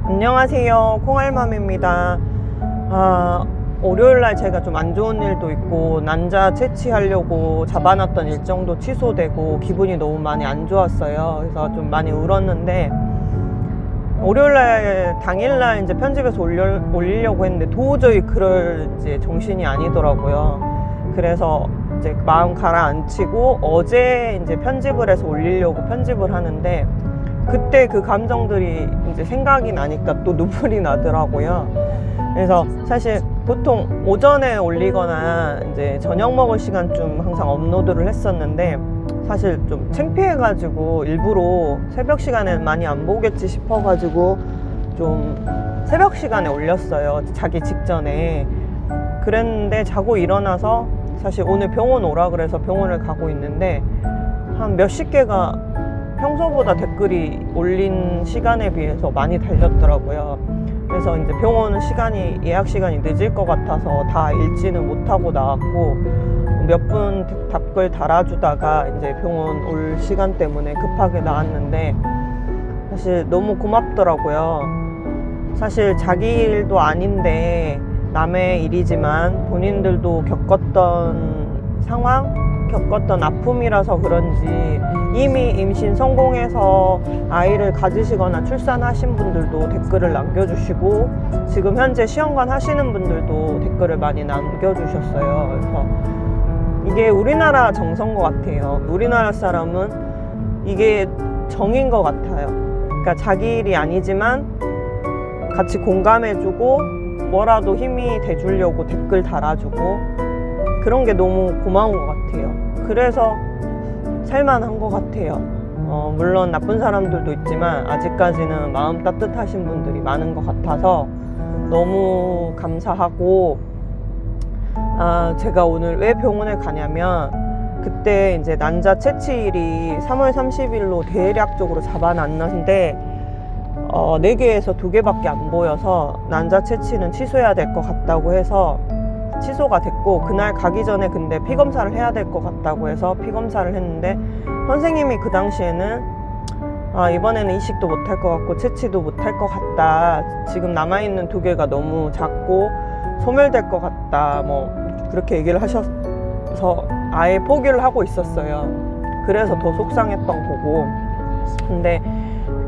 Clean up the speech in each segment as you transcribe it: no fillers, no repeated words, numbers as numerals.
안녕하세요, 콩알맘입니다. 월요일날 제가 좀 안 좋은 일도 있고 난자 채취하려고 잡아놨던 일정도 취소되고 기분이 너무 많이 안 좋았어요. 그래서 좀 많이 울었는데 월요일날 당일날 이제 편집해서 올리려고 했는데 도저히 그럴 이제 정신이 아니더라고요. 그래서 이제 마음 가라앉히고 어제 이제 편집을 해서 올리려고 편집을 하는데 그때 그 감정들이 이제 생각이 나니까 또 눈물이 나더라고요. 그래서 사실 보통 오전에 올리거나 이제 저녁 먹을 시간쯤 항상 업로드를 했었는데 사실 좀 창피해가지고 일부러 새벽 시간에 많이 안 보겠지 싶어가지고 좀 새벽 시간에 올렸어요. 자기 직전에. 그랬는데 자고 일어나서 사실 오늘 병원 오라 그래서 병원을 가고 있는데 한 몇십 개가 평소보다 댓글이 올린 시간에 비해서 많이 달렸더라고요. 그래서 이제 병원 예약 시간이 늦을 것 같아서 다 읽지는 못하고 나왔고 몇 분 답글 달아주다가 이제 병원 올 시간 때문에 급하게 나왔는데 사실 너무 고맙더라고요. 사실 자기 일도 아닌데 남의 일이지만 본인들도 겪었던 상황, 겪었던 아픔이라서 그런지 이미 임신 성공해서 아이를 가지시거나 출산하신 분들도 댓글을 남겨주시고 지금 현재 시험관 하시는 분들도 댓글을 많이 남겨주셨어요. 그래서 이게 우리나라 정서인 것 같아요. 우리나라 사람은 이게 정인 것 같아요. 그러니까 자기 일이 아니지만 같이 공감해주고 뭐라도 힘이 돼주려고 댓글 달아주고 그런 게 너무 고마운 것 같아요. 그래서 살만한 것 같아요. 물론 나쁜 사람들도 있지만 아직까지는 마음 따뜻하신 분들이 많은 것 같아서 너무 감사하고 제가 오늘 왜 병원에 가냐면 그때 이제 난자 채취일이 3월 30일로 대략적으로 잡아놨는데 4개에서 2개밖에 안 보여서 난자 채취는 취소해야 될 것 같다고 해서 취소가 됐고 그날 가기 전에 근데 피검사를 해야 될 것 같다고 해서 피검사를 했는데 선생님이 그 당시에는 이번에는 이식도 못할 것 같고 채취도 못할 것 같다. 지금 남아있는 2개가 너무 작고 소멸될 것 같다. 뭐 그렇게 얘기를 하셔서 아예 포기를 하고 있었어요. 그래서 더 속상했던 거고. 근데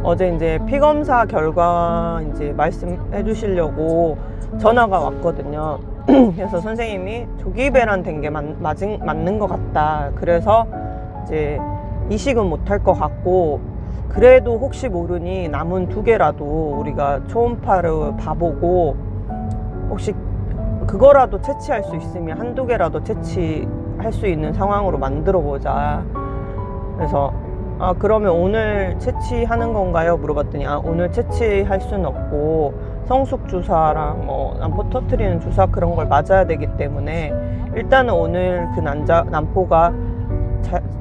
어제 이제 피검사 결과 이제 말씀해 주시려고 전화가 왔거든요. 그래서 선생님이 조기 배란된 게 맞는 것 같다. 그래서 이제 이식은 못할 것 같고 그래도 혹시 모르니 남은 2개라도 우리가 초음파를 봐보고 혹시 그거라도 채취할 수 있으면 1-2개라도 채취할 수 있는 상황으로 만들어 보자. 그래서 그러면 오늘 채취하는 건가요? 물어봤더니 오늘 채취할 수는 없고 성숙 주사랑 뭐 난포 터트리는 주사 그런 걸 맞아야 되기 때문에 일단은 오늘 그 난포가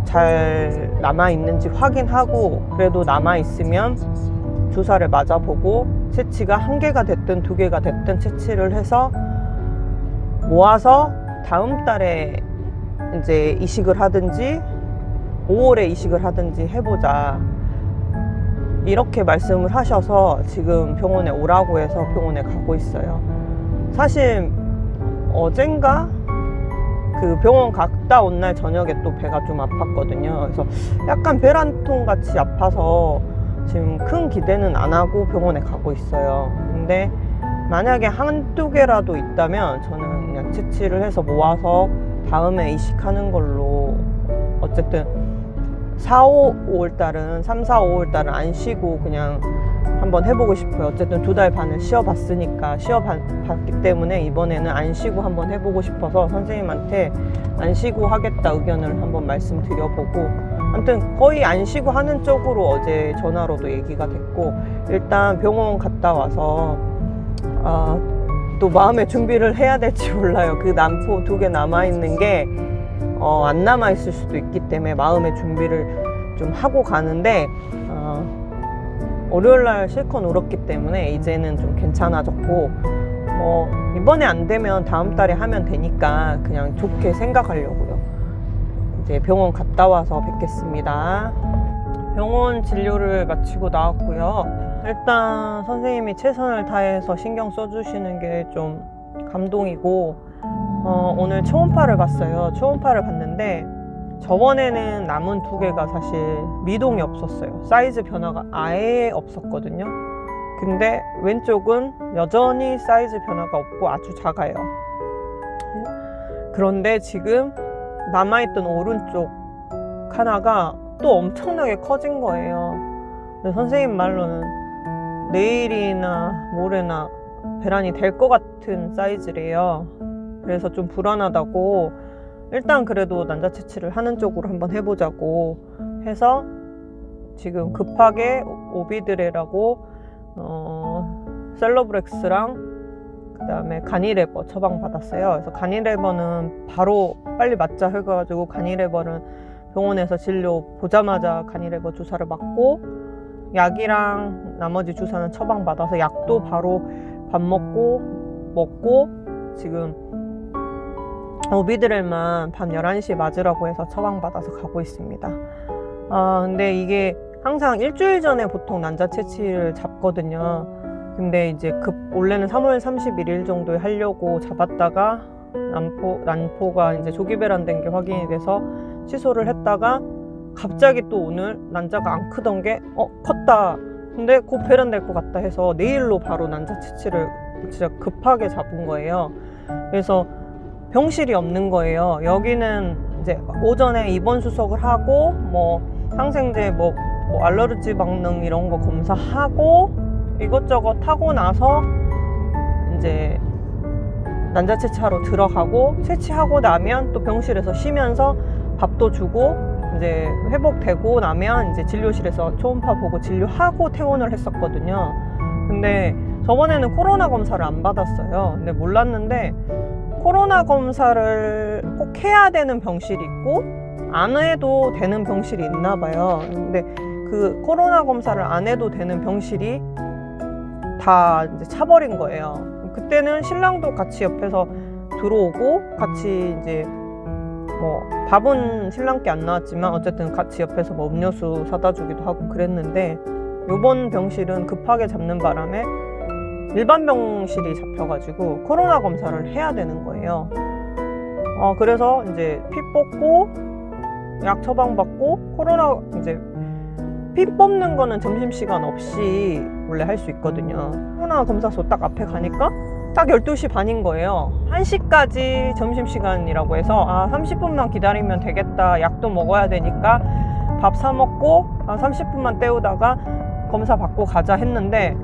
잘 남아있는지 확인하고 그래도 남아있으면 주사를 맞아보고 채취가 1개가 됐든 2개가 됐든 채취를 해서 모아서 다음 달에 이제 이식을 하든지 5월에 이식을 하든지 해보자. 이렇게 말씀을 하셔서 지금 병원에 오라고 해서 병원에 가고 있어요. 사실 어젠가 그 병원 갔다 온 날 저녁에 또 배가 좀 아팠거든요. 그래서 약간 배란통 같이 아파서 지금 큰 기대는 안 하고 병원에 가고 있어요. 근데 만약에 1-2개라도 있다면 저는 그냥 채취를 해서 모아서 다음에 이식하는 걸로 어쨌든 5월달은 3, 4, 5월달은 안 쉬고 그냥 한번 해보고 싶어요. 어쨌든 2달 반을 쉬어봤으니까 쉬어봤기 때문에 이번에는 안 쉬고 한번 해보고 싶어서 선생님한테 안 쉬고 하겠다 의견을 한번 말씀드려보고 아무튼 거의 안 쉬고 하는 쪽으로 어제 전화로도 얘기가 됐고 일단 병원 갔다 와서 또 마음의 준비를 해야 될지 몰라요. 그 난포 2개 남아있는 게 안 남아있을 수도 있기 때문에 마음의 준비를 좀 하고 가는데 월요일날 실컷 울었기 때문에 이제는 좀 괜찮아졌고 이번에 안 되면 다음 달에 하면 되니까 그냥 좋게 생각하려고요. 이제 병원 갔다 와서 뵙겠습니다. 병원 진료를 마치고 나왔고요. 일단 선생님이 최선을 다해서 신경 써주시는 게 좀 감동이고, 오늘 초음파를 봤어요. 초음파를 봤는데 저번에는 남은 2개가 사실 미동이 없었어요. 사이즈 변화가 아예 없었거든요. 근데 왼쪽은 여전히 사이즈 변화가 없고 아주 작아요. 그런데 지금 남아있던 오른쪽 하나가 또 엄청나게 커진 거예요. 근데 선생님 말로는 내일이나 모레나 배란이 될 것 같은 사이즈래요. 그래서 좀 불안하다고, 일단 그래도 난자 채취를 하는 쪽으로 한번 해보자고 해서 지금 급하게 오비드레라고 셀러브렉스랑 그 다음에 가니레버 처방받았어요. 그래서 가니레버는 바로 빨리 맞자 해가지고 가니레버는 병원에서 진료 보자마자 가니레버 주사를 맞고, 약이랑 나머지 주사는 처방받아서 약도 바로 밥 먹고 지금 오비드렐만 밤 11시에 맞으라고 해서 처방받아서 가고 있습니다. 근데 이게 항상 일주일 전에 보통 난자 채취를 잡거든요. 근데 이제 원래는 3월 31일 정도에 하려고 잡았다가 난포가 이제 조기 배란된 게 확인이 돼서 취소를 했다가 갑자기 또 오늘 난자가 안 크던 게 컸다. 근데 곧 배란될 것 같다 해서 내일로 바로 난자 채취를 진짜 급하게 잡은 거예요. 그래서 병실이 없는 거예요. 여기는 이제 오전에 입원 수속을 하고 뭐 항생제 뭐 알러지 반응 이런 거 검사하고 이것저것 하고 나서 이제 난자 채취하러 들어가고, 채취하고 나면 또 병실에서 쉬면서 밥도 주고 이제 회복되고 나면 이제 진료실에서 초음파 보고 진료하고 퇴원을 했었거든요. 근데 저번에는 코로나 검사를 안 받았어요. 근데 몰랐는데 코로나 검사를 꼭 해야 되는 병실이 있고 안 해도 되는 병실이 있나 봐요. 근데 그 코로나 검사를 안 해도 되는 병실이 다 이제 차버린 거예요. 그때는 신랑도 같이 옆에서 들어오고 같이 이제 뭐 밥은 신랑께 안 나왔지만 어쨌든 같이 옆에서 뭐 음료수 사다 주기도 하고 그랬는데, 요번 병실은 급하게 잡는 바람에 일반 병실이 잡혀가지고 코로나 검사를 해야 되는 거예요. 그래서 이제 피 뽑고 약 처방받고 코로나 이제 피 뽑는 거는 점심시간 없이 원래 할 수 있거든요. 코로나 검사소 딱 앞에 가니까 딱 12시 반인 거예요. 1시까지 점심시간이라고 해서 30분만 기다리면 되겠다. 약도 먹어야 되니까 밥 사 먹고 30분만 때우다가 검사 받고 가자 했는데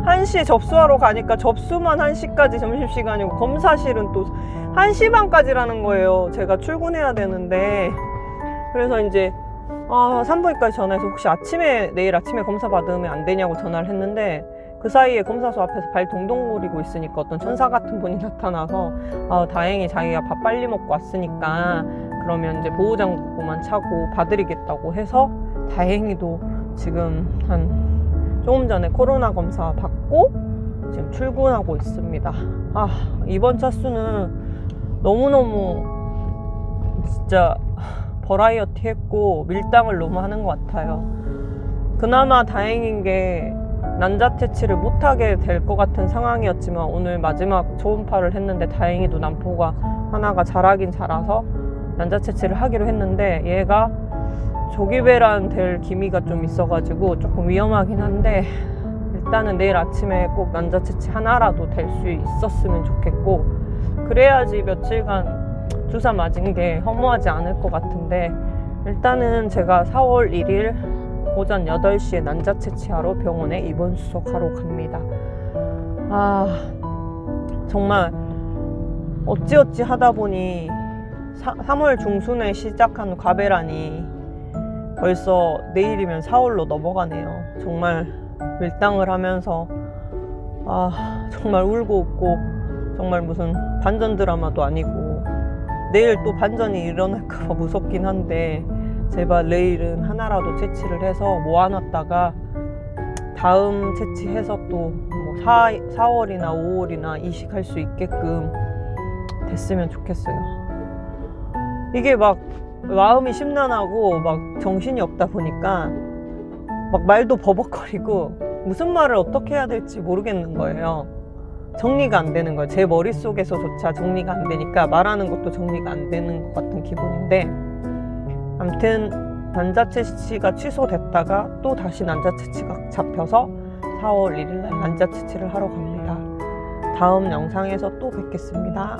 1시에 접수하러 가니까 접수만 1시까지 점심시간이고 검사실은 또 1시 반까지라는 거예요. 제가 출근해야 되는데. 그래서 이제 산부인과에 전화해서 혹시 내일 아침에 검사 받으면 안 되냐고 전화를 했는데, 그 사이에 검사소 앞에서 발 동동거리고 있으니까 어떤 천사 같은 분이 나타나서 다행히 자기가 밥 빨리 먹고 왔으니까 그러면 이제 보호장구만 차고 봐드리겠다고 해서 다행히도 지금 조금 전에 코로나 검사 받고 지금 출근하고 있습니다. 이번 차수는 너무너무 진짜 버라이어티 했고 밀당을 너무 하는 것 같아요. 그나마 다행인 게 난자 채취를 못하게 될 것 같은 상황이었지만 오늘 마지막 초음파를 했는데 다행히도 난포가 하나가 자라긴 자라서 난자 채취를 하기로 했는데, 얘가 조기 배란 될 기미가 좀 있어가지고 조금 위험하긴 한데 일단은 내일 아침에 꼭 난자 채취 하나라도 될 수 있었으면 좋겠고, 그래야지 며칠간 주사 맞은 게 허무하지 않을 것 같은데, 일단은 제가 4월 1일 오전 8시에 난자 채취하러 병원에 입원 수속하러 갑니다. 정말 어찌어찌 하다 보니 3월 중순에 시작한 과배란이 벌써 내일이면 4월로 넘어가네요. 정말 밀당을 하면서 정말 울고 웃고, 정말 무슨 반전 드라마도 아니고 내일 또 반전이 일어날까 봐 무섭긴 한데, 제발 내일은 하나라도 채취를 해서 모아놨다가 다음 채취해서 또 뭐 4월이나 5월이나 이식할 수 있게끔 됐으면 좋겠어요. 이게 막 마음이 심란하고 막 정신이 없다 보니까 막 말도 버벅거리고 무슨 말을 어떻게 해야 될지 모르겠는 거예요. 정리가 안 되는 거예요. 제 머릿속에서조차 정리가 안 되니까 말하는 것도 정리가 안 되는 것 같은 기분인데, 아무튼 난자채취가 취소됐다가 또 다시 난자채취가 잡혀서 4월 1일 날 난자채취를 하러 갑니다. 다음 영상에서 또 뵙겠습니다.